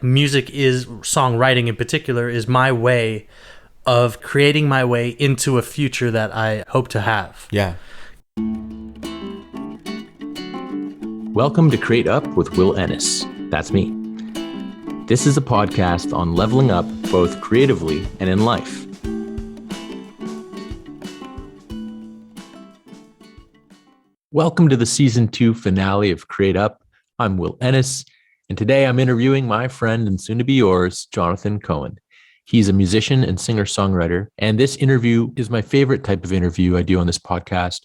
Songwriting in particular is my way of creating my way into a future that I hope to have. Yeah. Welcome to Create Up with Will Ennis. That's me. This is a podcast on leveling up both creatively and in life. Welcome to the season 2 finale of Create Up. I'm Will Ennis, and today I'm interviewing my friend and soon to be yours, Jonathan Cohen. He's a musician and singer-songwriter, and this interview is my favorite type of interview I do on this podcast,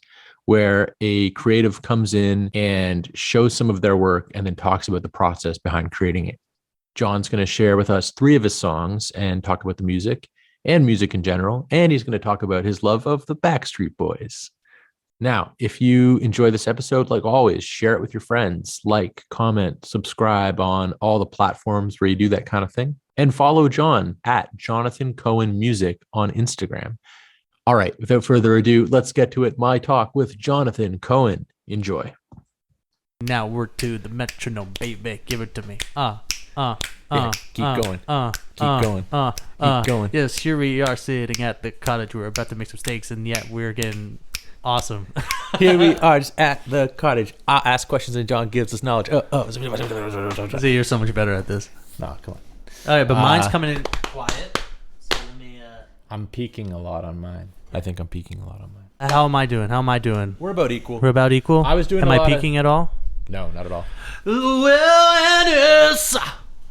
where a creative comes in and shows some of their work and then talks about the process behind creating it. John's going to share with us 3 of his songs and talk about the music and music in general, and he's going to talk about his love of the Backstreet Boys. Now, if you enjoy this episode, like always, share it with your friends, like, comment, subscribe on all the platforms where you do that kind of thing, and follow John at Jonathan Cohen Music on Instagram. All right, without further ado, let's get to it. My talk with Jonathan Cohen. Enjoy. Now we're to the metronome, baby. Give it to me. Keep going. Yes, here we are sitting at the cottage. We're about to make some steaks, and yet we're getting awesome. Here we are just at the cottage. I ask questions and John gives us knowledge. See, you're so much better at this. No, come on. All right, but mine's coming in quiet. So let me. I'm peaking a lot on mine. I think I'm peaking a lot on mine. How am I doing? We're about equal. We're about equal. I was doing. Am I peaking at all? No, not at all. Well, Ennis.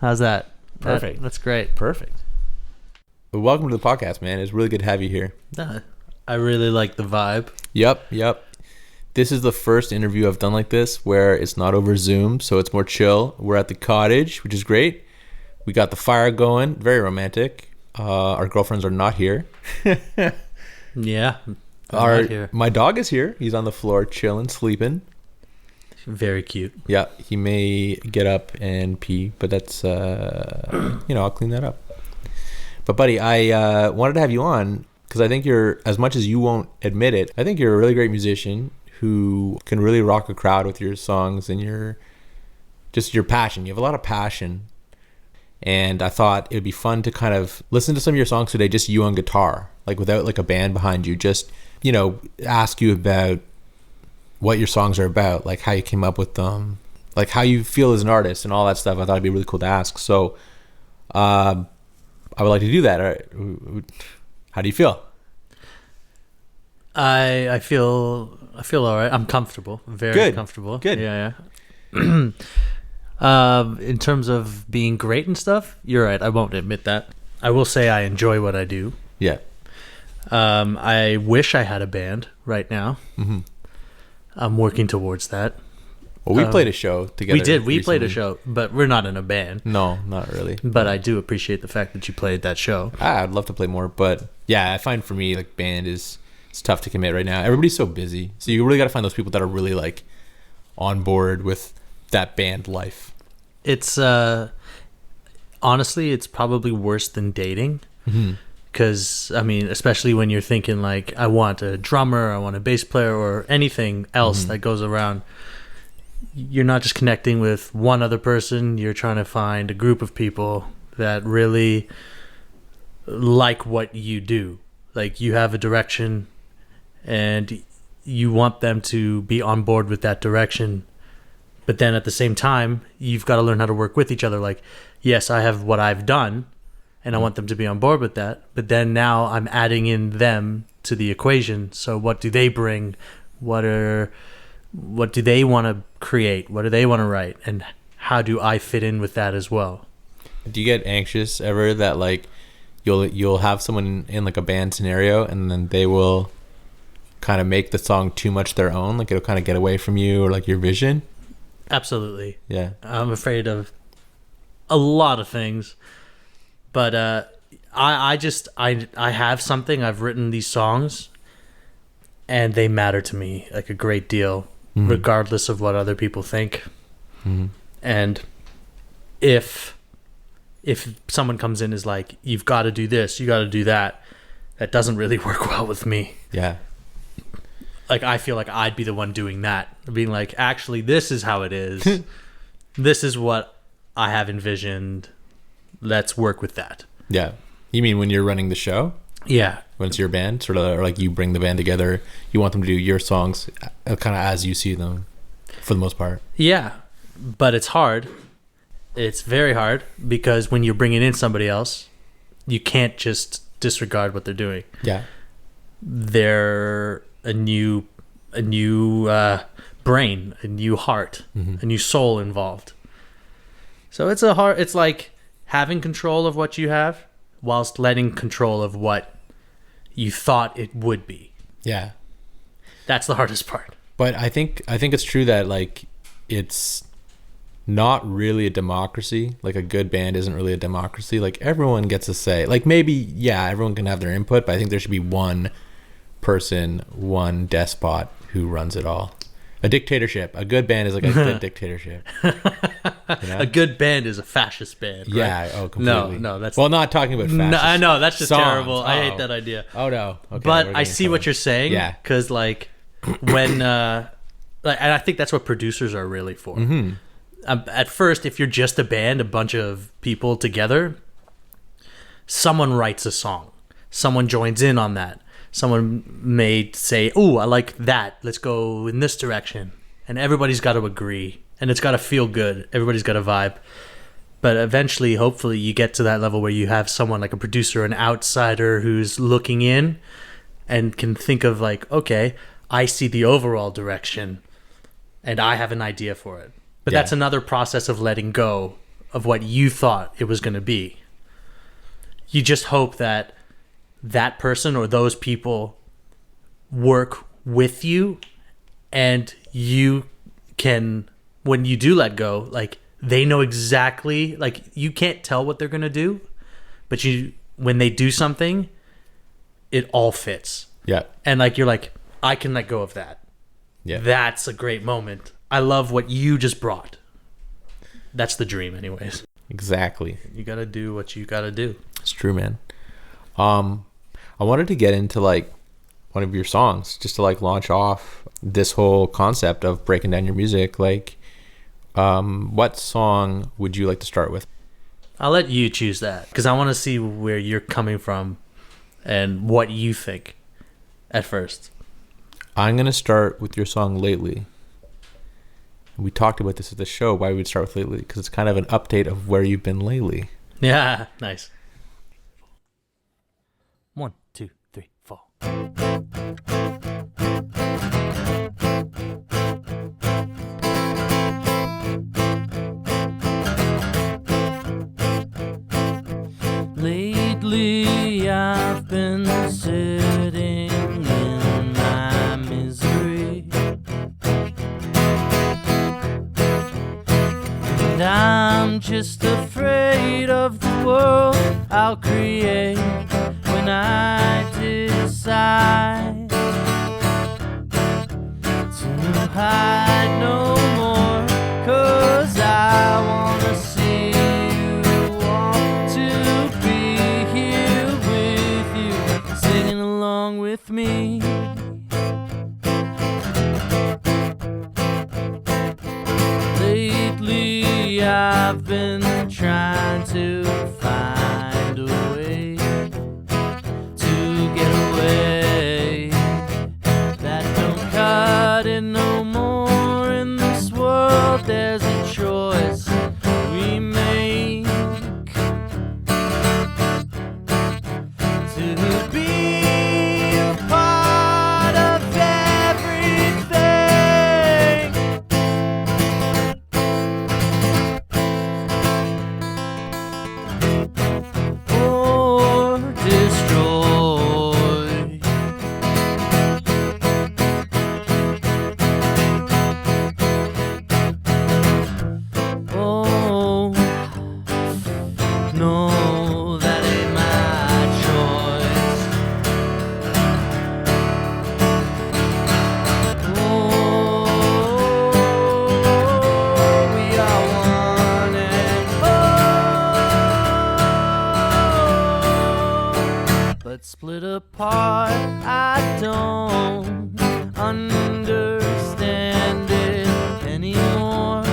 How's that? Perfect. That's great. Perfect. Well, welcome to the podcast, man. It's really good to have you here. I really like the vibe. Yep. This is the first interview I've done like this where it's not over Zoom, so it's more chill. We're at the cottage, which is great. We got the fire going, very romantic. Our girlfriends are not here. Yeah. Not here. My dog is here. He's on the floor chilling, sleeping. Very cute. Yeah, he may get up and pee, but that's, I'll clean that up. But buddy, I wanted to have you on because I think you're, as much as you won't admit it, I think you're a really great musician who can really rock a crowd with your songs and your passion. You have a lot of passion. And I thought it would be fun to kind of listen to some of your songs today, just you on guitar, like without like a band behind you, just, ask you about what your songs are about, like how you came up with them, like how you feel as an artist and all that stuff. I thought it'd be really cool to ask. So I would like to do that. All right. How do you feel? I feel all right. I'm comfortable. Very comfortable. Good. Yeah. In terms of being great and stuff, you're right. I won't admit that. I will say I enjoy what I do. Yeah. I wish I had a band right now. Mm-hmm. I'm working towards that. Well, we played a show together. We did. We recently. played a show, but we're not in a band. No, not really. But I do appreciate the fact that you played that show. I'd love to play more, but yeah, I find for me, like, band it's tough to commit right now. Everybody's so busy. So you really got to find those people that are really, like, on board with that band life. It's, honestly, it's probably worse than dating. Because, especially when you're thinking, like, I want a drummer, I want a bass player, or anything else that goes around. You're not just connecting with one other person. You're trying to find a group of people that really like what you do. Like, you have a direction, and you want them to be on board with that direction. But then at the same time, you've got to learn how to work with each other. Like, yes, I have what I've done, and I want them to be on board with that. But then now I'm adding in them to the equation. So what do they bring? What do they want to create? What do they want to write? And how do I fit in with that as well? Do you get anxious ever that, like, you'll have someone in like a band scenario and then they will kind of make the song too much their own? Like, it'll kind of get away from you or like your vision? Absolutely. Yeah. I'm afraid of a lot of things. But I have something. I've written these songs and they matter to me like a great deal, regardless of what other people think. And if someone comes in is like, you've got to do this, you got to do that, that doesn't really work well with me. Yeah. Like, I feel like I'd be the one doing that, being like, actually, this is how it is. This is what I have envisioned. let's work with that. Yeah. You mean when you're running the show? Yeah. When it's your band, sort of, or like you bring the band together, you want them to do your songs kind of as you see them for the most part. Yeah. But it's hard. It's very hard because when you're bringing in somebody else, you can't just disregard what they're doing. Yeah. They're a new brain, a new heart, a new soul involved. So it's like having control of what you have whilst letting control of what you thought it would be. Yeah. That's the hardest part. But I think it's true that like it's not really a democracy. Like a good band isn't really a democracy. Like everyone gets a say. Like maybe, yeah, everyone can have their input, but I think there should be one person, one despot who runs it all. A dictatorship. A good band is like a good dictatorship. You know? A good band is a fascist band, right? Yeah. Oh, completely. No, that's... Well, not talking about fascist. No, I know, that's just songs. terrible. I hate that idea. Oh, no. Okay, but I see what you're saying. Yeah. Because, like, when... and I think that's what producers are really for. At first, if you're just a band, a bunch of people together, someone writes a song. Someone joins in on that. Someone may say, "Oh, I like that. Let's go in this direction." And everybody's got to agree. And it's got to feel good. Everybody's got a vibe. But eventually, hopefully, you get to that level where you have someone like a producer, an outsider who's looking in and can think of like, okay, I see the overall direction and I have an idea for it. But that's another process of letting go of what you thought it was going to be. You just hope that that person or those people work with you, and you can, when you do let go, like they know exactly, like you can't tell what they're going to do, but when they do something, it all fits. Yeah. And like, you're like, I can let go of that. Yeah. That's a great moment. I love what you just brought. That's the dream anyways. Exactly. You got to do what you got to do. It's true, man. I wanted to get into like one of your songs just to like launch off this whole concept of breaking down your music. Like, what song would you like to start with? I'll let you choose that because I want to see where you're coming from and what you think at first. I'm going to start with your song Lately. We talked about this at the show, why we would start with Lately, because it's kind of an update of where you've been lately. Yeah, nice. 1, 2, 3, 4. Lately I've been sitting in my misery, and I'm just afraid of the world I'll create when I decide to hide no more, 'cause I wanna see you, want to be here with you, singing along with me. Lately I've been trying to find a way to get away. That don't cut it no more. In this world there's a choice we make, to be a part of everything, or destroy. Oh, no, that ain't my choice. Oh, we are one and oh, but split apart, I don't understand it anymore.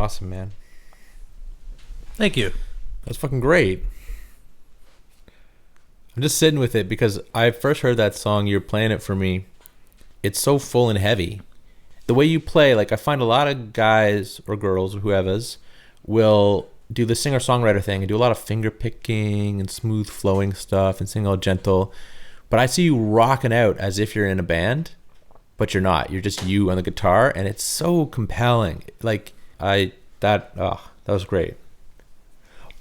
awesome, man. Thank you. That's fucking great. I'm just sitting with it because I first heard that song. You're playing it for me. It's so full and heavy. The way you play, like I find a lot of guys or girls, whoever's, will do the singer-songwriter thing and do a lot of finger picking and smooth flowing stuff and sing all gentle. But I see you rocking out as if you're in a band, but you're not. You're just you on the guitar, and it's so compelling. Like that was great.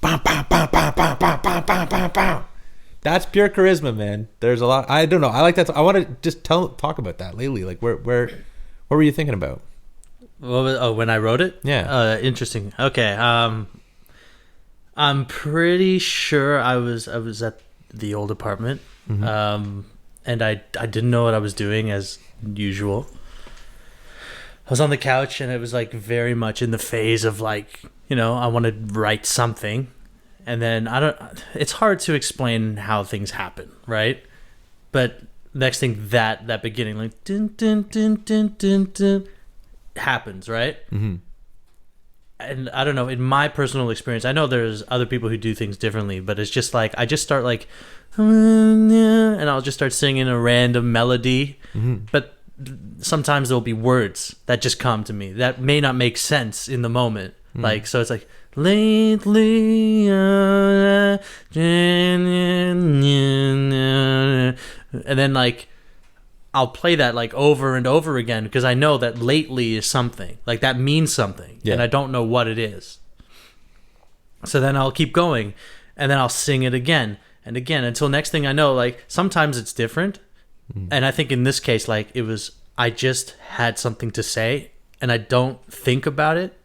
Bam, bam, bam, bam, bam, bam, bam, bam, bam, bam. That's pure charisma, man. There's a lot. I don't know. I like that. I want to just talk about that lately. Like, where what were you thinking about? When I wrote it? Yeah. Interesting. Okay. I'm pretty sure I was at the old apartment, and I didn't know what I was doing as usual. I was on the couch, and it was like very much in the phase of like, I want to write something. And then it's hard to explain how things happen, right? But next thing that beginning, like dun, dun, dun, dun, dun, dun, happens, right? Mm-hmm. And I don't know, in my personal experience, I know there's other people who do things differently, but it's just like, I just start like, and I'll just start singing a random melody. Mm-hmm. But sometimes there'll be words that just come to me that may not make sense in the moment. Mm-hmm. Like, so it's like, lately, and then like I'll play that like over and over again because I know that lately is something like that means something, and I don't know what it is. So then I'll keep going, and then I'll sing it again and again until next thing I know. Like sometimes it's different, and I think in this case, like it was I just had something to say, and I don't think about it.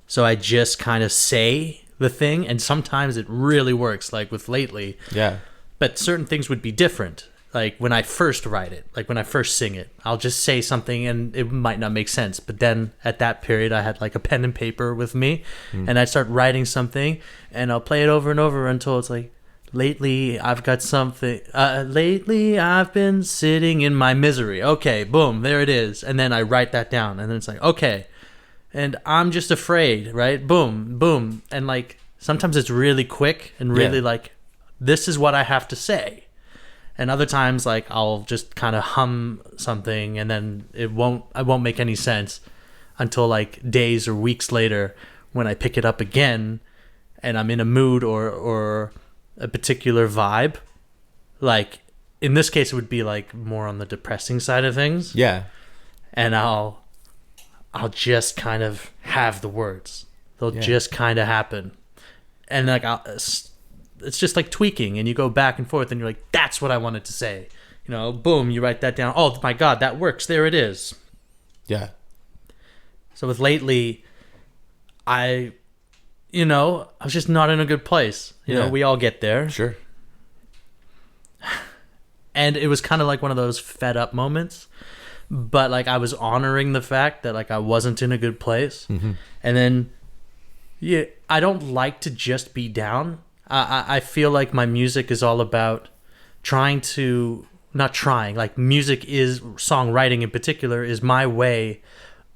So I just kind of say the thing, and sometimes it really works, like with lately. Yeah. But certain things would be different. Like when I first write it, like when I first sing it, I'll just say something and it might not make sense. But then at that period, I had like a pen and paper with me, and I'd start writing something, and I'll play it over and over until it's like, lately I've got something, lately I've been sitting in my misery. Okay, boom, there it is. And then I write that down, and then it's like, okay. And I'm just afraid, right? Boom, boom. And like, sometimes it's really quick and really like, this is what I have to say. And other times, like, I'll just kind of hum something, and then I won't make any sense until like days or weeks later when I pick it up again and I'm in a mood or a particular vibe. Like, in this case, it would be like more on the depressing side of things. Yeah. And I'll just kind of have the words. They'll just kind of happen. And like it's just like tweaking, and you go back and forth, and you're like, that's what I wanted to say. Boom, you write that down. Oh my God, that works. There it is. Yeah. So with lately, I was just not in a good place. You know, we all get there. Sure. And it was kind of like one of those fed up moments. But like I was honoring the fact that like I wasn't in a good place. Mm-hmm. And then I don't like to just be down. I feel like my music is all about music is, songwriting in particular is my way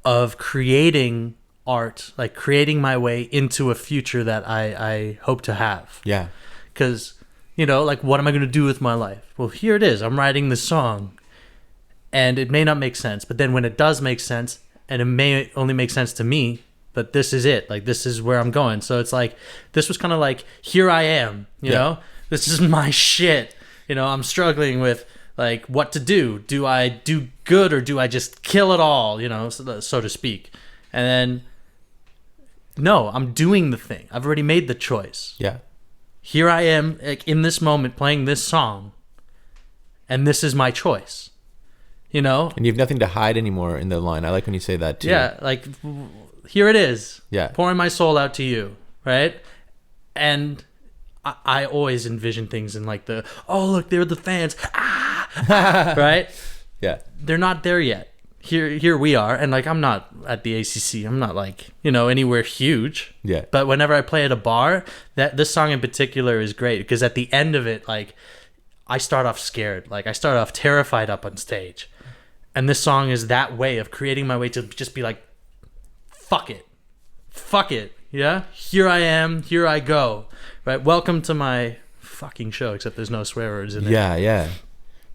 of creating art, like creating my way into a future that I hope to have. Yeah. Because, like what am I going to do with my life? Well, here it is. I'm writing this song. And it may not make sense, but then when it does make sense, and it may only make sense to me, but this is it. Like, this is where I'm going. So it's like, this was kind of like, here I am, you know? This is my shit. I'm struggling with, like, what to do. Do I do good, or do I just kill it all, so to speak? And then, no, I'm doing the thing. I've already made the choice. Yeah. Here I am, like, in this moment, playing this song, and this is my choice. And you have nothing to hide anymore in the line. I like when you say that too. Yeah, like, here it is. Yeah. Pouring my soul out to you, right? And I always envision things in like oh, look, they're the fans. Right? Yeah. They're not there yet. Here we are. And like, I'm not at the ACC. I'm not like, anywhere huge. Yeah. But whenever I play at a bar, this song in particular is great because at the end of it, like, I start off scared. Like, I start off terrified up on stage. And this song is that way of creating my way to just be like, fuck it. fuck it. Yeah, here I am. Here I go. Right. Welcome to my fucking show. Except there's no swear words in it. Yeah.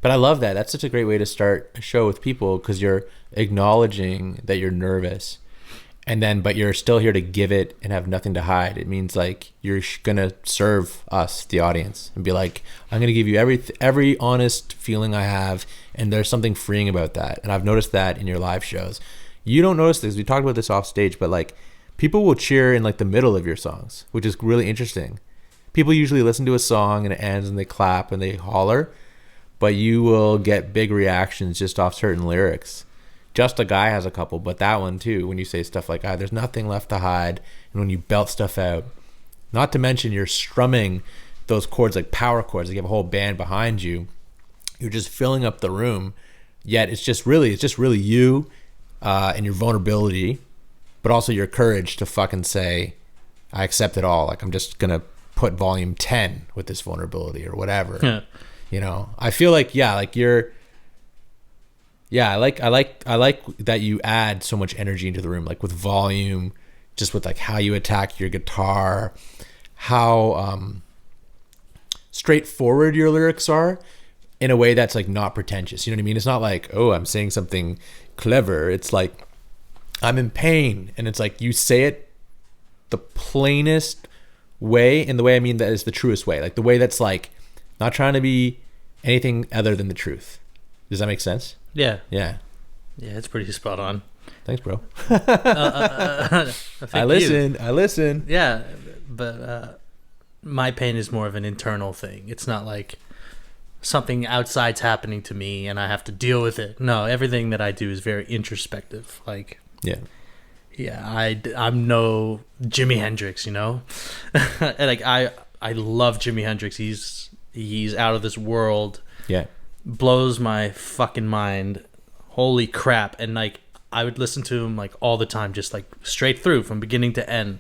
But I love that. That's such a great way to start a show with people, because you're acknowledging that you're nervous, but you're still here to give it and have nothing to hide. It means like you're gonna serve us, the audience, and be like, I'm gonna give you every honest feeling I have, and there's something freeing about that. And I've noticed that in your live shows. You don't notice this. We talked about this off stage, but like people will cheer in like the middle of your songs, which is really interesting. People usually listen to a song and it ends and they clap and they holler, but you will get big reactions just off certain lyrics. Just a Guy has a couple, but that one too, when you say stuff like, there's nothing left to hide, and when you belt stuff out, not to mention you're strumming those chords like power chords, like you have a whole band behind you, you're just filling up the room, yet it's just really you and your vulnerability, but also your courage to fucking say, I accept it all. Like, I'm just gonna put volume 10 with this vulnerability or whatever. Yeah. You know, I feel like, I like that you add so much energy into the room, like with volume, just with like how you attack your guitar, how straightforward your lyrics are in a way that's like not pretentious. You know what I mean? It's not like, oh, I'm saying something clever. It's like, I'm in pain, and it's like you say it the plainest way, and the way I mean that is the truest way, like the way that's like not trying to be anything other than the truth. Does that make sense? Yeah, it's pretty spot on. Thanks, bro. I listen. Yeah, but my pain is more of an internal thing. It's not like something outside's happening to me and I have to deal with it. No, everything that I do is very introspective. Like, I'm no Jimi Hendrix, you know. Like I love Jimi Hendrix. He's out of this world. Yeah. Blows my fucking mind. Holy crap. And like I would listen to him like all the time, just like straight through from beginning to end.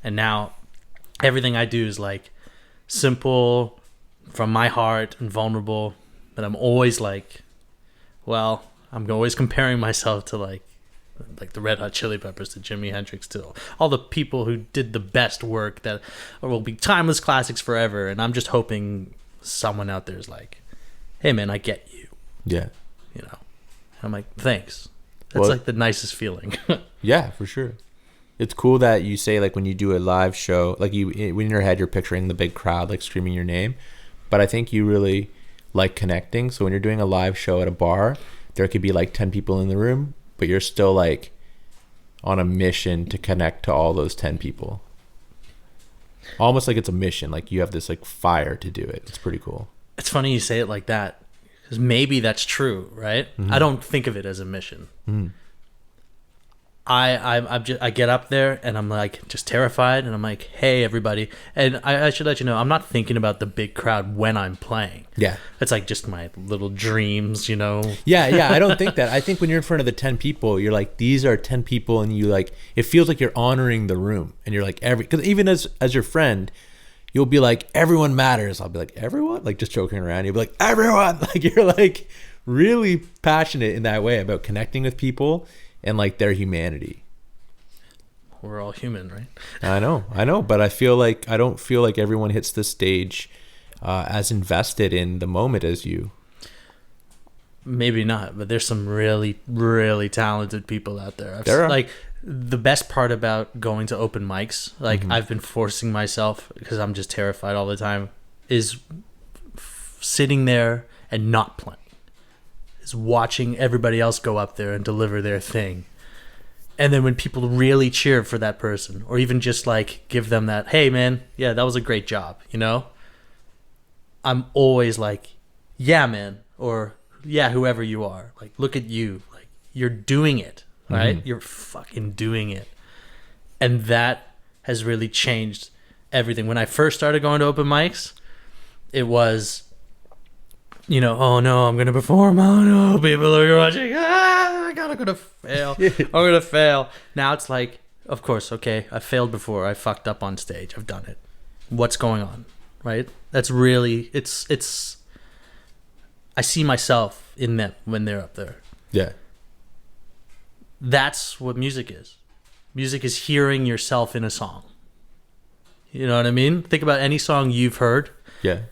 And now everything I do is like simple, from my heart, and vulnerable. But I'm always like, well, I'm always comparing myself to like the Red Hot Chili Peppers, to Jimi Hendrix, to all the people who did the best work that will be timeless classics forever. And I'm just hoping someone out there is like, hey man, I get you. Yeah. You know, I'm like, thanks. That's like the nicest feeling. Yeah, for sure. It's cool that you say, like, when you do a live show, like in your head, you're picturing the big crowd, like screaming your name. But I think you really like connecting. So when you're doing a live show at a bar, there could be like 10 people in the room, but you're still like on a mission to connect to all those 10 people. Almost like it's a mission. Like you have this like fire to do it. It's pretty cool. It's funny you say it like that, because maybe that's true, right? Mm-hmm. I don't think of it as a mission. Mm-hmm. I get up there and I'm like just terrified, and I'm like, hey everybody, and I should let you know, I'm not thinking about the big crowd when I'm playing. Yeah, it's like just my little dreams, you know. Yeah. I don't think that. I think when you're in front of the 10 people, you're like, these are 10 people, and you like, it feels like you're honoring the room, and you're like because even as your friend, you'll be like, everyone matters. I'll be like, everyone, like just joking around. You'll be like, everyone, like you're like really passionate in that way about connecting with people and like their humanity. We're all human, right? I know, but I don't feel like everyone hits the stage as invested in the moment as you. Maybe not, but there's some really, really talented people out there. There are. Like, the best part about going to open mics, like I've been forcing myself because I'm just terrified all the time, is sitting there and not playing. Is watching everybody else go up there and deliver their thing. And then when people really cheer for that person, or even just like give them that, hey man, yeah, that was a great job, you know? I'm always like, yeah man, or yeah, whoever you are, like look at you, like you're doing it, right? You're fucking doing it. And that has really changed everything. When I first started going to open mics, it was, you know, oh no, I'm going to perform. Oh no, people are watching. I'm going to fail. I'm going to fail. Now it's like, of course, okay, I failed before. I fucked up on stage. I've done it. What's going on, right? That's really, it's, I see myself in them when they're up there. Yeah. That's what music is. Music is hearing yourself in a song. You know what I mean? Think about any song you've heard. Yeah.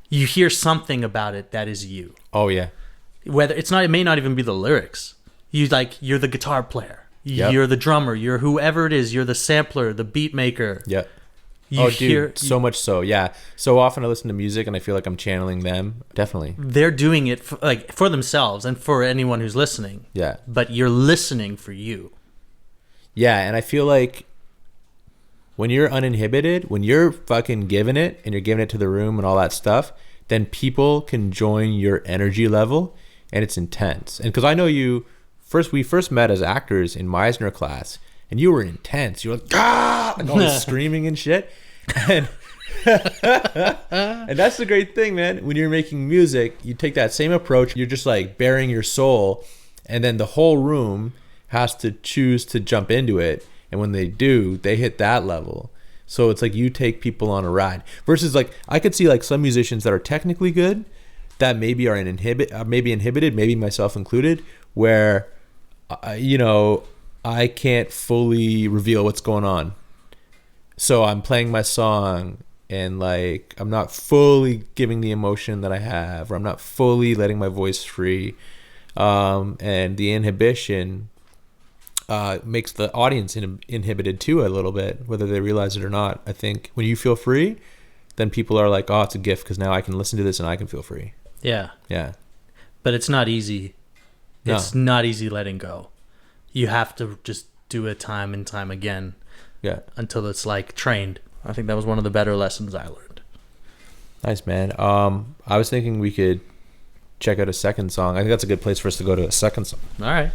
You hear something about it that is you. Oh yeah. Whether it may not even be the lyrics. You're the guitar player. Yep. You're the drummer. You're whoever it is. You're the sampler, the beat maker. Yeah. So much so. Yeah. So often I listen to music and I feel like I'm channeling them. Definitely. They're doing it for themselves and for anyone who's listening. Yeah. But you're listening for you. Yeah, and I feel like when you're uninhibited, when you're fucking giving it and you're giving it to the room and all that stuff, then people can join your energy level and it's intense. And because I know we first met as actors in Meisner class and you were intense. You were like, ah, and all this screaming and shit. And and that's the great thing, man. When you're making music, you take that same approach. You're just like bearing your soul, and then the whole room has to choose to jump into it. And when they do, they hit that level. So it's like you take people on a ride. Versus like I could see like some musicians that are technically good that maybe are maybe inhibited, maybe myself included, where I can't fully reveal what's going on. So I'm playing my song and like I'm not fully giving the emotion that I have, or I'm not fully letting my voice free. And the inhibition makes the audience inhibited too a little bit, whether they realize it or not. I think when you feel free, then people are like, oh, it's a gift because now I can listen to this and I can feel free. Yeah. Yeah. But it's not easy. No. It's not easy letting go. You have to just do it time and time again. Yeah. Until it's like trained. I think that was one of the better lessons I learned. Nice, man. I was thinking we could check out a second song. I think that's a good place for us to go to a second song. All right.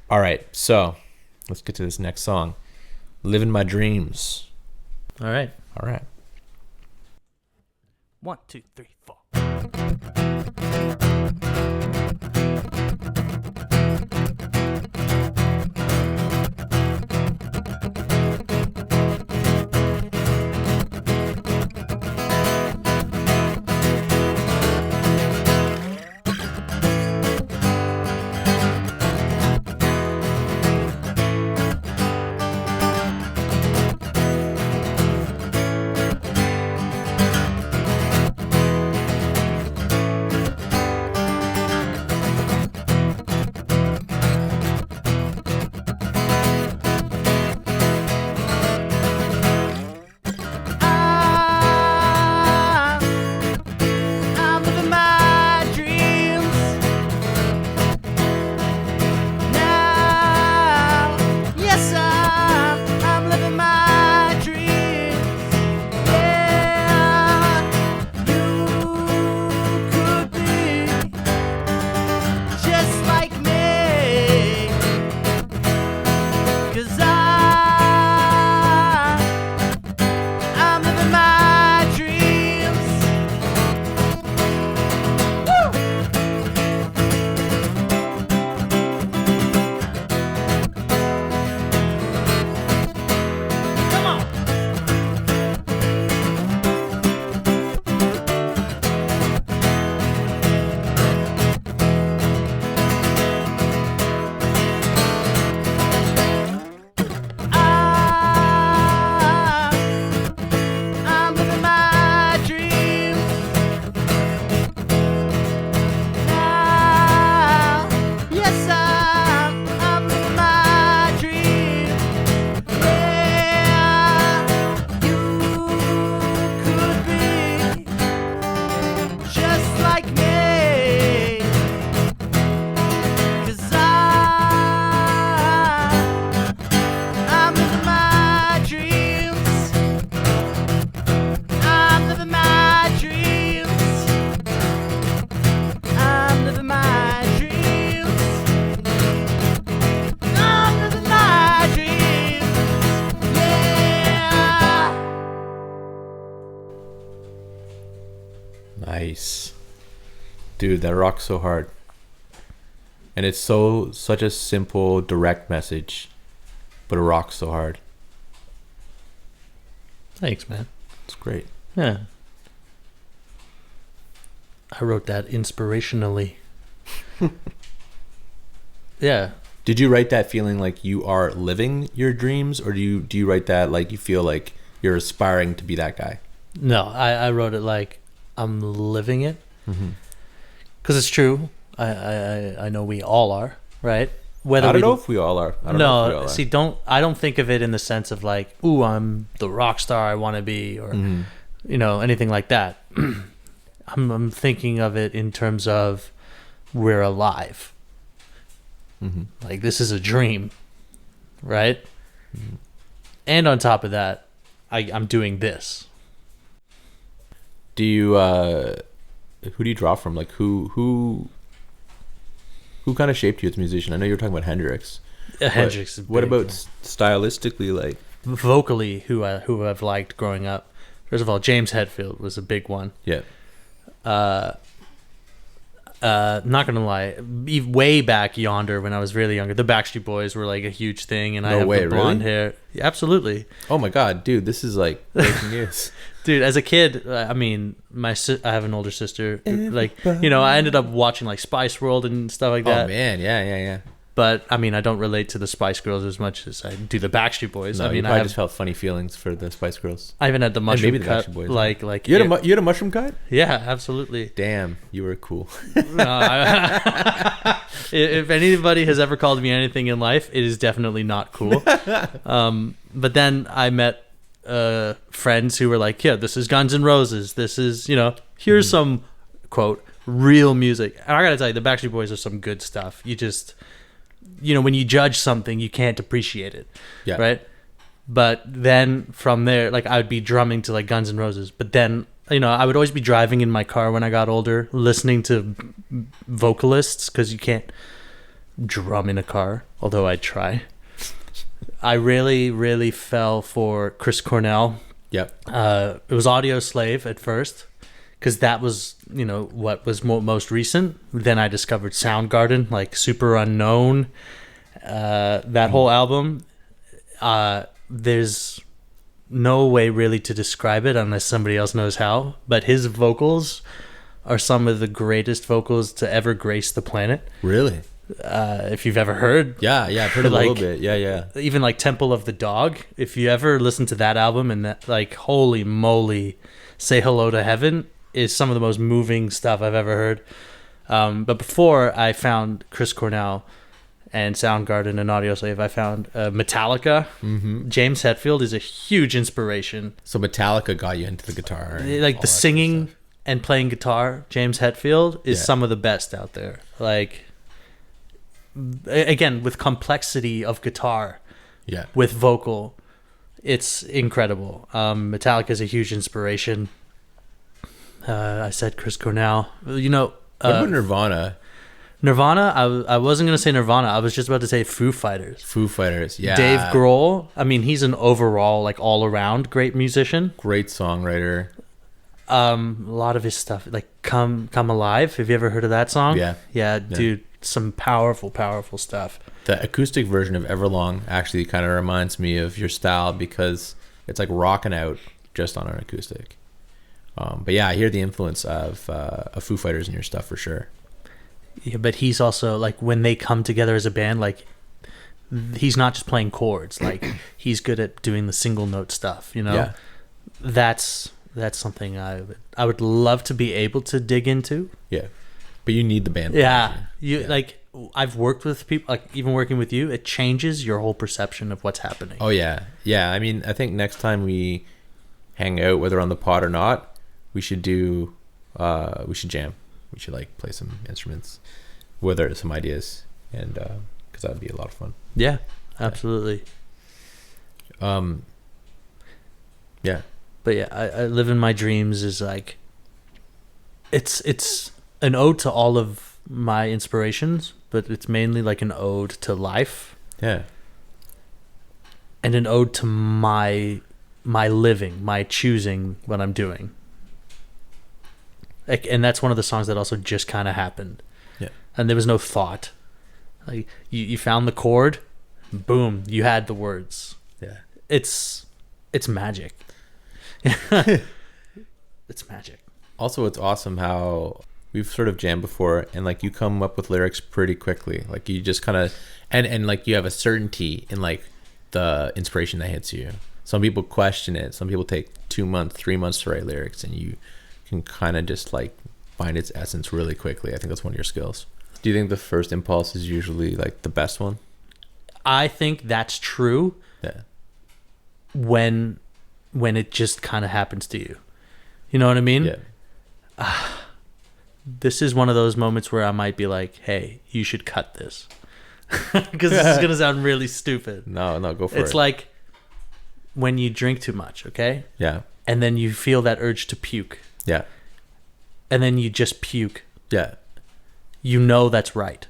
All right. So let's get to this next song. Living My Dreams. All right. All right. 1, 2, 3, 4. Nice. Dude, that rocks so hard. And it's such a simple, direct message, but it rocks so hard. Thanks, man. It's great. Yeah. I wrote that inspirationally. Yeah. Did you write that feeling like you are living your dreams, or do you write that like you feel like you're aspiring to be that guy? No, I wrote it like I'm living it. Because it's true. I know we all are, right? Whether I don't know if we all are. I don't know if we all are. See, I don't think of it in the sense of like, ooh, I'm the rock star I want to be, or anything like that. I'm thinking of it in terms of we're alive. Like, this is a dream, right? And on top of that, I'm doing this. Do you who do you draw from? Like, who kind of shaped you as a musician? I know you were talking about Hendrix. Hendrix is big. What about stylistically, like vocally, who I've liked growing up? First of all, James Hetfield was a big one. Yeah. Not gonna lie, way back yonder when I was really younger, the Backstreet Boys were like a huge thing, and I have the blonde hair. Yeah, absolutely. Oh my god, dude, this is like breaking news. Dude, as a kid, I mean, I have an older sister. Like, I ended up watching like Spice World and stuff like that. Oh man, yeah. But I mean, I don't relate to the Spice Girls as much as I do the Backstreet Boys. No, I mean, I just felt funny feelings for the Spice Girls. I even had the mushroom maybe cut. The Backstreet Boys, like you had a mushroom cut? Yeah, absolutely. Damn, you were cool. If anybody has ever called me anything in life, it is definitely not cool. But then I met friends who were like, yeah, this is Guns N' Roses. This is, here's some, quote, real music. And I gotta tell you, the Backstreet Boys are some good stuff. You just, when you judge something, you can't appreciate it. Yeah. Right? But then from there, like, I would be drumming to like Guns N' Roses. But then, I would always be driving in my car when I got older, listening to vocalists, because you can't drum in a car, although I'd try. I really, really fell for Chris Cornell. Yep. It was Audio Slave at first, because that was, what was most recent. Then I discovered Soundgarden, like Super Unknown, that whole album. There's no way really to describe it unless somebody else knows how, but his vocals are some of the greatest vocals to ever grace the planet. Really? If you've ever heard. Yeah, I've heard a little bit. Yeah. Even like Temple of the Dog. If you ever listen to that album, and that, like, holy moly, Say Hello to Heaven is some of the most moving stuff I've ever heard. But before I found Chris Cornell and Soundgarden and Audio Slave, I found Metallica. James Hetfield is a huge inspiration. So Metallica got you into the guitar. Like the singing and playing guitar, James Hetfield is some of the best out there. Like, again, with complexity of guitar, with vocal, it's incredible. Metallica is a huge inspiration. I said Chris Cornell. What about Nirvana? Nirvana, I wasn't going to say Nirvana. I was just about to say Foo Fighters. Foo Fighters, yeah. Dave Grohl, I mean, he's an overall, like, all-around great musician. Great songwriter. A lot of his stuff, like Come Alive. Have you ever heard of that song? Yeah, dude, some powerful stuff. The acoustic version of Everlong actually kind of reminds me of your style, because it's like rocking out just on an acoustic. But yeah, I hear the influence of Foo Fighters in your stuff for sure. Yeah, but he's also, like, when they come together as a band, like, he's not just playing chords. Like, he's good at doing the single note stuff, Yeah. That's something I would love to be able to dig into. Yeah. But you need the band. Yeah. Like, I've worked with people, like, even working with you, it changes your whole perception of what's happening. Oh, yeah. Yeah, I mean, I think next time we hang out, whether on the pod or not, we should jam. We should, like, play some instruments, whether it's some ideas, and because that would be a lot of fun. Yeah, absolutely. Yeah. But yeah, I live in my dreams is like, it's an ode to all of my inspirations, but it's mainly like an ode to life. Yeah. And an ode to my living, my choosing what I'm doing. Like, and that's one of the songs that also just kind of happened. Yeah. And there was no thought. Like, you found the chord, boom, you had the words. Yeah. It's magic. It's magic. Also, it's awesome how we've sort of jammed before, and like you come up with lyrics pretty quickly. Like you just kind of, and like you have a certainty in like the inspiration that hits you. Some people question it. Some people take 2 months, 3 months to write lyrics, and you can kind of just like find its essence really quickly. I think that's one of your skills. Do you think the first impulse is usually like the best one? I think that's true. Yeah. When it just kind of happens to you. You know what I mean? Yeah. This is one of those moments where I might be like, hey, you should cut this. Because this is going to sound really stupid. No, go for it. It's like when you drink too much, okay? Yeah. And then you feel that urge to puke. Yeah. And then you just puke. Yeah. You know that's right.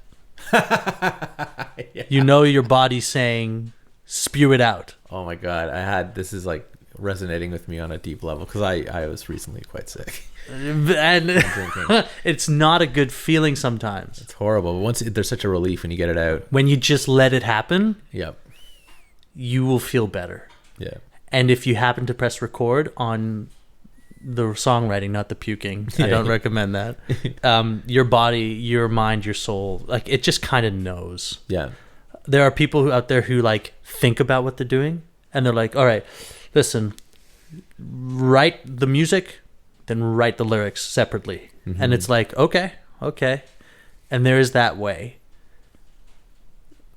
Yeah. You know your body's saying, spew it out. Oh my God. This is like resonating with me on a deep level because I was recently quite sick. And it's not a good feeling sometimes. It's horrible. But there's such a relief when you get it out. When you just let it happen, Yep. you will feel better. Yeah. And if you happen to press record on the songwriting, not the puking, I don't recommend that. Your body, your mind, your soul, like it just kind of knows. Yeah. There are people out there who like think about what they're doing and they're like, all right, listen, write the music, then write the lyrics separately. Mm-hmm. And it's like, okay. And there is that way.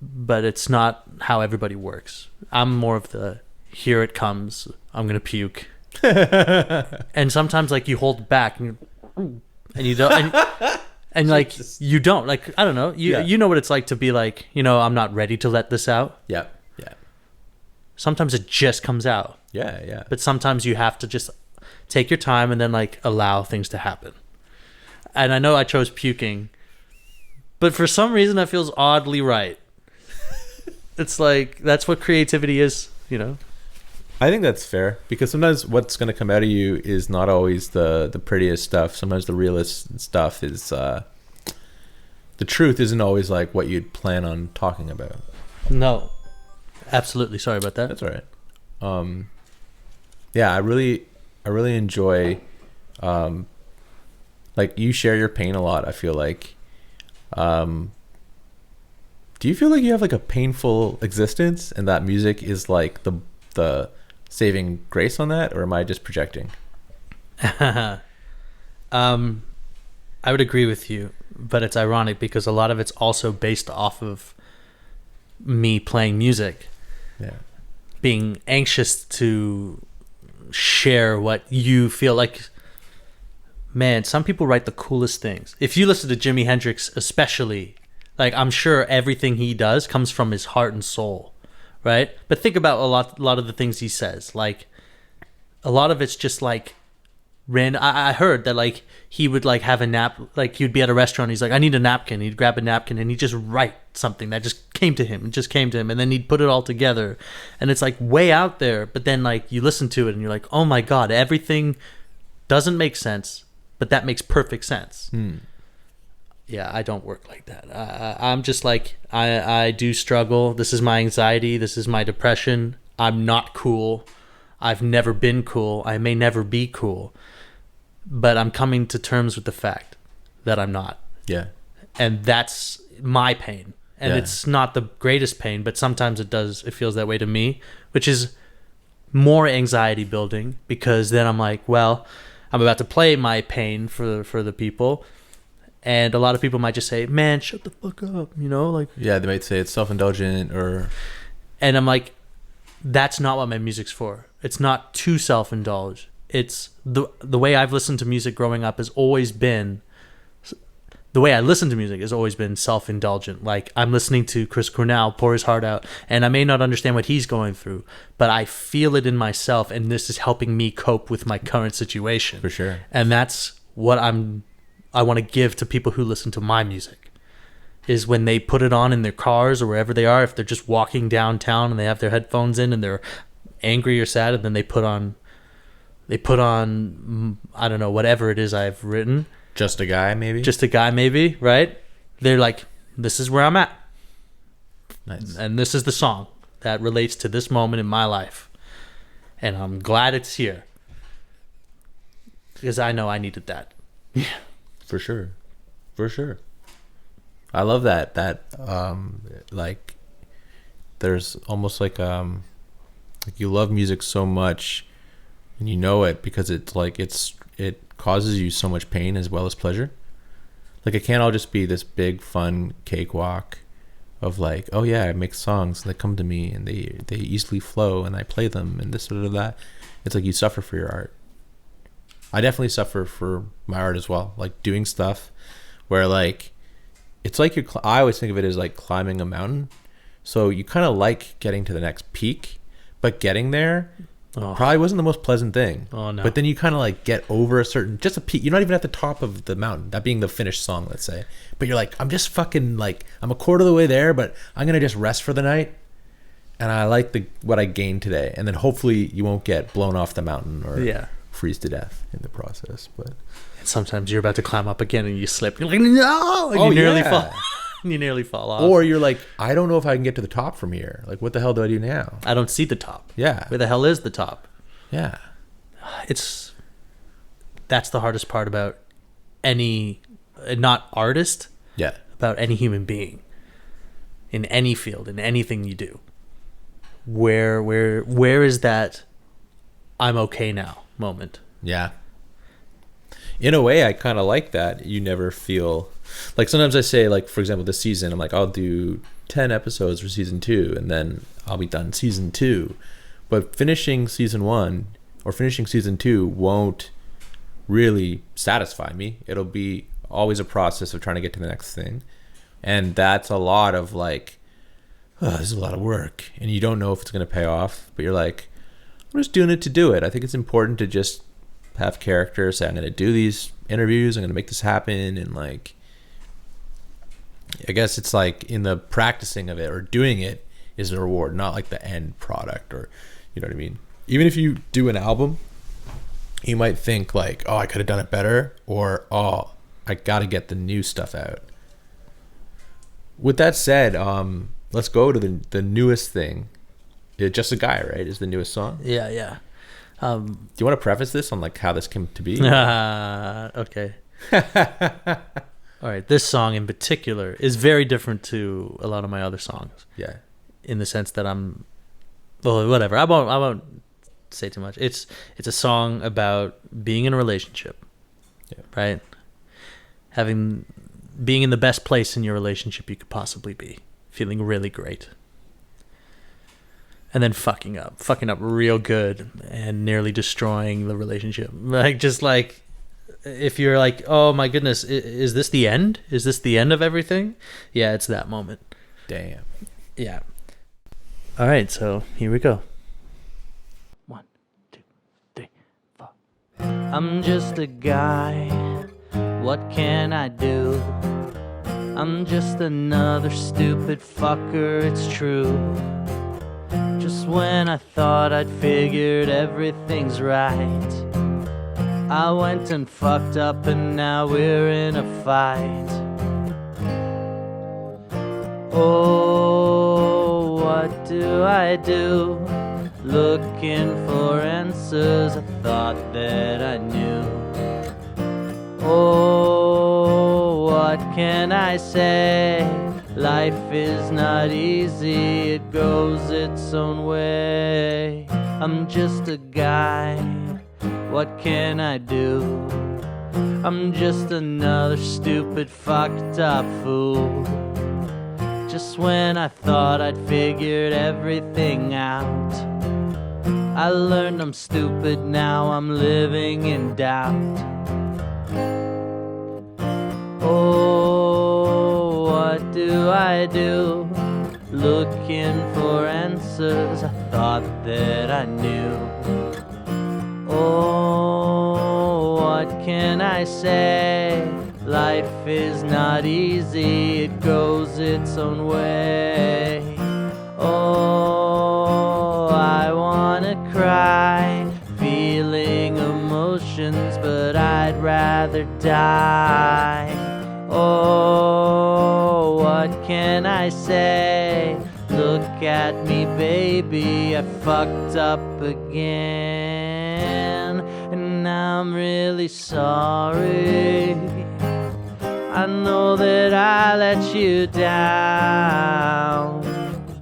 But it's not how everybody works. I'm more of the, here it comes, I'm going to puke. And sometimes like you hold back and you don't, and like you don't, like, I don't know, you know what it's like to be like, I'm not ready to let this out. Yeah. Sometimes it just comes out. Yeah. But sometimes you have to just take your time and then like allow things to happen. And I know I chose puking, but for some reason that feels oddly right. It's like, that's what creativity is, I think that's fair because sometimes what's going to come out of you is not always the prettiest stuff. Sometimes the realest stuff is, the truth isn't always like what you'd plan on talking about. No. Absolutely. Sorry about that. That's all right. Yeah, I really enjoy, like you share your pain a lot. I feel like, do you feel like you have like a painful existence and that music is like the saving grace on that, or am I just projecting? I would agree with you, but it's ironic because a lot of it's also based off of me playing music. Yeah. Being anxious to share what you feel like. Man, some people write the coolest things. If you listen to Jimi Hendrix especially, like I'm sure everything he does comes from his heart and soul, right? But think about a lot of the things he says. Like a lot of it's just like random. I heard that like he would like have a nap, like he'd be at a restaurant, he's like, I need a napkin. He'd grab a napkin and he'd just write something that just came to him. It just came to him, and then he'd put it all together. And it's like way out there, but then like you listen to it and you're like, oh my God, everything doesn't make sense, but that makes perfect sense. Yeah, I don't work like that. I'm just like, I do struggle. This is my anxiety. This is my depression. I'm not cool. I've never been cool. I may never be cool. But I'm coming to terms with the fact that I'm not. Yeah. And that's my pain. And it's not the greatest pain, but sometimes it feels that way to me, which is more anxiety building, because then I'm like, well, I'm about to play my pain for the people. And a lot of people might just say, man, shut the fuck up, like. Yeah, they might say it's self-indulgent or. And I'm like, that's not what my music's for. It's not to self-indulge. It's the way I've listened to music growing up has always been, the way I listen to music has always been self-indulgent. Like I'm listening to Chris Cornell pour his heart out, and I may not understand what he's going through, but I feel it in myself, and this is helping me cope with my current situation. For sure. And that's what I want to give to people who listen to my music, is when they put it on in their cars or wherever they are, if they're just walking downtown and they have their headphones in and they're angry or sad, and then they put on, I don't know, whatever it is I've written. Just a guy, maybe, right? They're like, this is where I'm at. Nice. And this is the song that relates to this moment in my life. And I'm glad it's here, because I know I needed that. Yeah. For sure. For sure. I love that like there's almost like you love music so much and you know it because it's like it causes you so much pain as well as pleasure. Like it can't all just be this big fun cakewalk of like, oh yeah, I make songs and they come to me and they easily flow and I play them and this or that. It's like you suffer for your art. I definitely suffer for my art as well. Like doing stuff where like it's like I always think of it as like climbing a mountain. So you kind of like getting to the next peak, but getting there probably wasn't the most pleasant thing. Oh no! But then you kind of like get over just a peak. You're not even at the top of the mountain, that being the finished song, let's say. But you're like, I'm just fucking like, I'm a quarter of the way there, but I'm gonna just rest for the night. And I like what I gained today. And then hopefully you won't get blown off the mountain or freeze to death in the process. But sometimes you're about to climb up again and you slip. You're like, no! And you nearly fall. You nearly fall off. Or you're like, I don't know if I can get to the top from here. Like, what the hell do I do now? I don't see the top. Yeah. Where the hell is the top? Yeah. That's the hardest part about any, not artist, about any human being in any field, in anything you do. Where is that I'm okay now moment? Yeah. In a way, I kind of like that. You never feel like sometimes I say, like, for example, this season, I'm like, I'll do 10 episodes for season 2 and then I'll be done season 2. But finishing season 1 or finishing season 2 won't really satisfy me. It'll be always a process of trying to get to the next thing. And that's a lot of like, oh, this is a lot of work. And you don't know if it's going to pay off, but you're like, I'm just doing it to do it. I think it's important to just have character, say, I'm going to do these interviews, I'm going to make this happen. And like, I guess it's like in the practicing of it or doing it is the reward, not like the end product, or you know what I mean? Even if you do an album, you might think like, oh, I could have done it better, or oh, I got to get the new stuff out. With that said, let's go to the newest thing. Just a Guy, right, is the newest song? Yeah. Do you want to preface this on like how this came to be? Okay. All right. This song in particular is very different to a lot of my other songs. Yeah. In the sense that whatever. I won't say too much. It's a song about being in a relationship. Yeah. Right? Being in the best place in your relationship you could possibly be. Feeling really great. And then fucking up real good and nearly destroying the relationship. Like, just like, if you're like, oh my goodness, is this the end? Is this the end of everything? Yeah, it's that moment. Damn. Yeah. All right, so here we go. 1, 2, 3, 4. I'm just a guy. What can I do? I'm just another stupid fucker, it's true. Just when I thought I'd figured everything's right, I went and fucked up and now we're in a fight. Oh, what do I do? Looking for answers I thought that I knew. Oh, what can I say? Life is not easy, it goes its own way. I'm just a guy, what can I do? I'm just another stupid fucked up fool. Just when I thought I'd figured everything out, I learned I'm stupid, now I'm living in doubt. Oh, what do I do? Looking for answers I thought that I knew. Oh, what can I say? Life is not easy, it goes its own way. Oh, I wanna cry, feeling emotions, but I'd rather die. Oh, what can I say? Look at me, baby, I fucked up again, and I'm really sorry. I know that I let you down.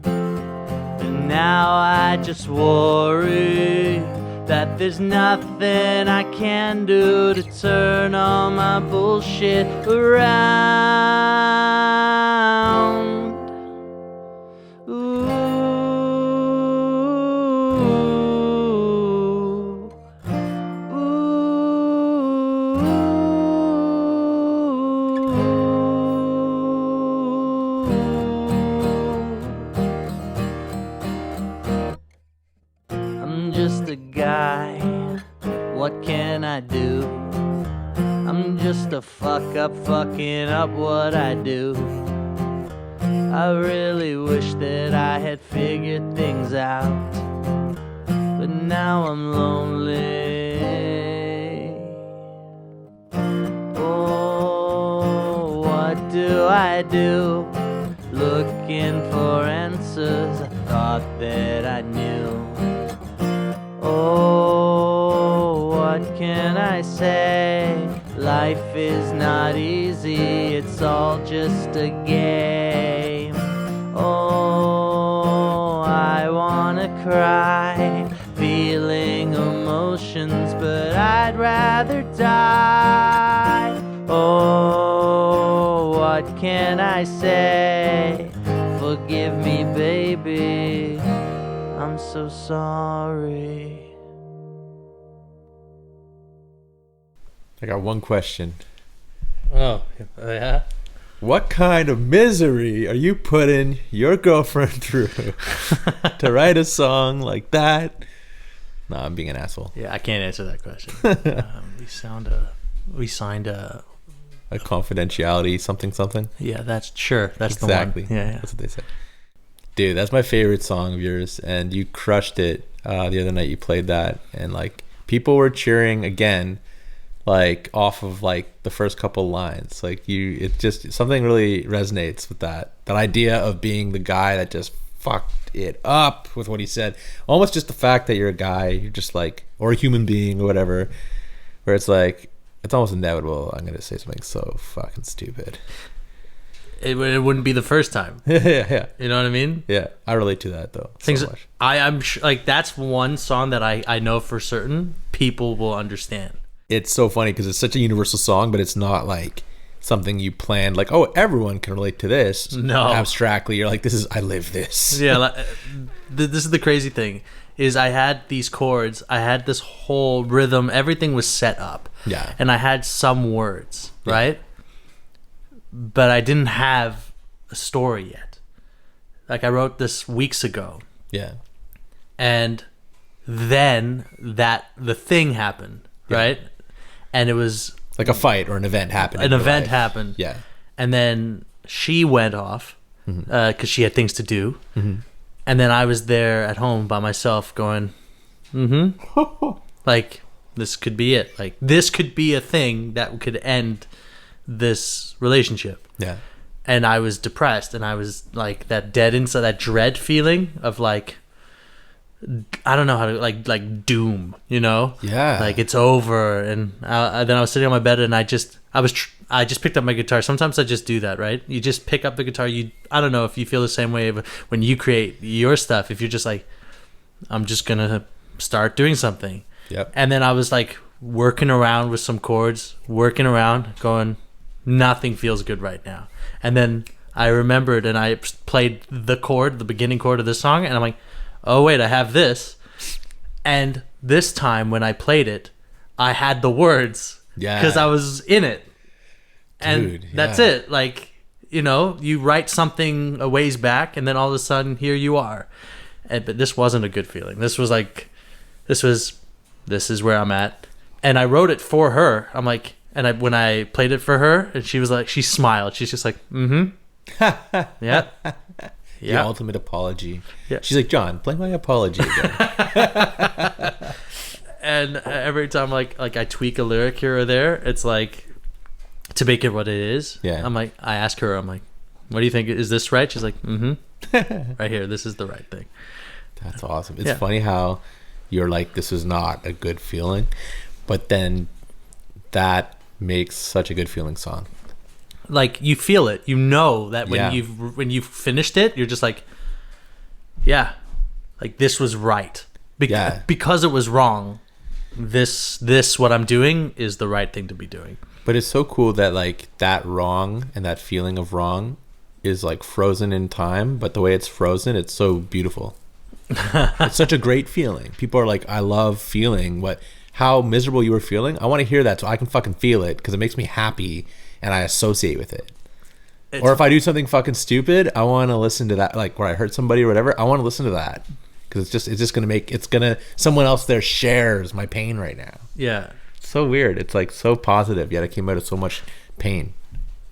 And now I just worry that there's nothing I can do to turn all my bullshit around. Ooh. I'm just a guy, what can I do? I'm just a fuck up fucking up what I do. I really wish that I had figured things out, but now I'm lonely. Oh, what do I do? Looking for answers I thought that I knew. Oh, what can I say? Life is not easy, it's all just a game. Oh, I wanna cry, feeling emotions, but I'd rather die. Oh, what can I say? Forgive me, baby, I'm so sorry. I got one question. Oh, yeah? What kind of misery are you putting your girlfriend through to write a song like that? Nah, I'm being an asshole. Yeah, I can't answer that question. We signed a confidentiality something. Yeah, that's exactly. The one. Yeah. That's what they said. Dude, that's my favorite song of yours, and you crushed it the other night. You played that, and like people were cheering again, like off of like the first couple lines. Like it just something really resonates with that idea of being the guy that just fucked it up with what he said. Almost just the fact that you're a guy, you're just like, or a human being or whatever, where it's like it's almost inevitable I'm gonna say something so fucking stupid. It wouldn't be the first time. Yeah. You know what I mean? Yeah, I relate to that though. So much. I'm sure, like that's one song that I know for certain people will understand. It's so funny because it's such a universal song, but it's not like something you planned. Like, oh, everyone can relate to this. No, abstractly, you're like, I live this. Yeah, like, this is the crazy thing. Is I had these chords, I had this whole rhythm, everything was set up. Yeah, and I had some words, right? But I didn't have a story yet. Like I wrote this weeks ago. Yeah. And then the thing happened, right? And it was like a fight or an event happened. An event happened. Yeah. And then she went off because she had things to do. Mm-hmm. And then I was there at home by myself going, like, this could be it. Like, this could be a thing that could end this relationship. Yeah. And I was depressed, and I was like that dead inside, that dread feeling of like, I don't know how to like doom, you know? Yeah. Like it's over. And then I was sitting on my bed, and I just picked up my guitar. Sometimes I just do that, right? You just pick up the guitar. I don't know if you feel the same way when you create your stuff. If you're just like, I'm just gonna start doing something. Yep. And then I was like working around with some chords, going, nothing feels good right now. And then I remembered, and I played the beginning chord of this song, and I'm like, oh wait, I have this. And this time when I played it, I had the words because I was in it. And that's it. Like, you know, you write something a ways back, and then all of a sudden here you are. But this wasn't a good feeling. This was like, this is where I'm at. And I wrote it for her. I'm like, when I played it for her, and she was like, she smiled. She's just like, yeah. The ultimate apology. Yeah. She's like, John, play my apology again. And every time like I tweak a lyric here or there, it's like to make it what it is. Yeah. I'm like, I ask her, I'm like, what do you think? Is this right? She's like, right here. This is the right thing. That's awesome. It's funny how you're like, this is not a good feeling, but then that makes such a good feeling song. like you feel it. You know that when you've finished it, you're just like, yeah, like this was right. Because it was wrong. This what I'm doing is the right thing to be doing. But it's so cool that like that wrong and that feeling of wrong is like frozen in time, but the way it's frozen, it's so beautiful. It's such a great feeling. People are like, I love feeling how miserable you were feeling. I want to hear that so I can fucking feel it because it makes me happy and I associate with it. Or if I do something fucking stupid, I want to listen to that, like where I hurt somebody or whatever. I want to listen to that because it's just gonna someone else there shares my pain right now. Yeah, it's so weird. It's like so positive, yet it came out of so much pain.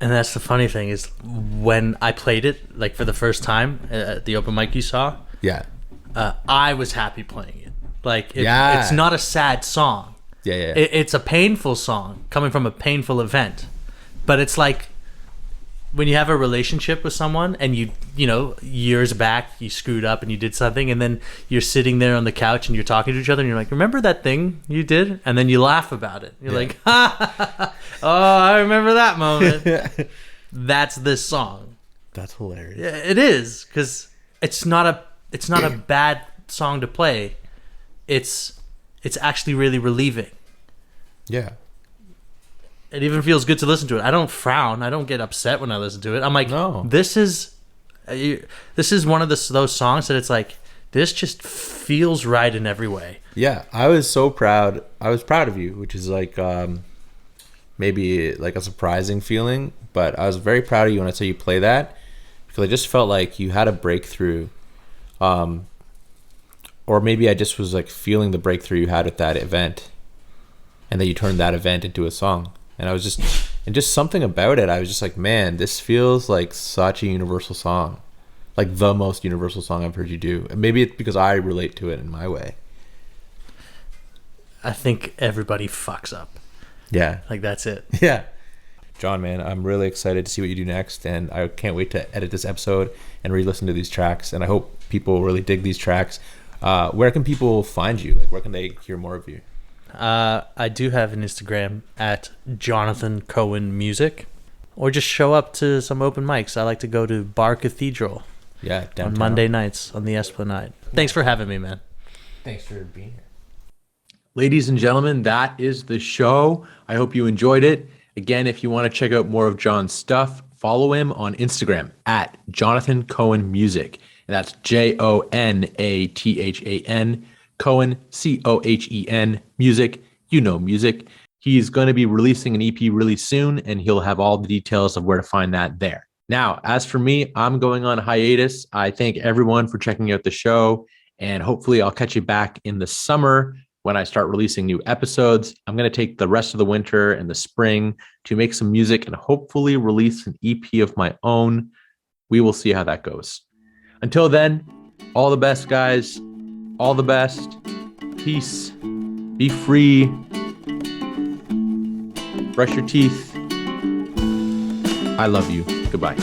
And that's the funny thing is when I played it like for the first time at the open mic you saw. Yeah, I was happy playing it. Like it's not a sad song. Yeah. It's a painful song coming from a painful event, but it's like when you have a relationship with someone and you know years back you screwed up and you did something and then you're sitting there on the couch and you're talking to each other and you're like, remember that thing you did? And then you laugh about it. You're like, oh, I remember that moment. That's this song. That's hilarious. Yeah, it is, because it's not a bad song to play. It's actually really relieving. Yeah. It even feels good to listen to it. I don't frown. I don't get upset when I listen to it. I'm like, no. This is one of those songs that it's like, this just feels right in every way. Yeah, I was so proud. I was proud of you, which is like maybe like a surprising feeling. But I was very proud of you when I saw you play that because I just felt like you had a breakthrough. Or maybe I just was like feeling the breakthrough you had at that event, and that you turned that event into a song. And I was just something about it. I was just like, man, this feels like such a universal song, like the most universal song I've heard you do. And maybe it's because I relate to it in my way. I think everybody fucks up. Yeah. Like that's it. Yeah. John, man, I'm really excited to see what you do next. And I can't wait to edit this episode and re-listen to these tracks. And I hope people really dig these tracks. Where can people find you? Like, where can they hear more of you? I do have an Instagram at Jonathan Cohen Music, or just show up to some open mics. I like to go to Bar Cathedral. Yeah, downtown. On Monday nights on the Esplanade. Thanks for having me, man. Thanks for being here. Ladies and gentlemen, that is the show. I hope you enjoyed it. Again, if you want to check out more of John's stuff, follow him on Instagram at Jonathan Cohen Music. And that's Jonathan Cohen, Cohen Music. You know music. He's going to be releasing an EP really soon, and he'll have all the details of where to find that there. Now, as for me, I'm going on hiatus. I thank everyone for checking out the show, and hopefully I'll catch you back in the summer when I start releasing new episodes. I'm going to take the rest of the winter and the spring to make some music and hopefully release an EP of my own. We will see how that goes. Until then, all the best, guys. All the best. Peace. Be free. Brush your teeth. I love you. Goodbye.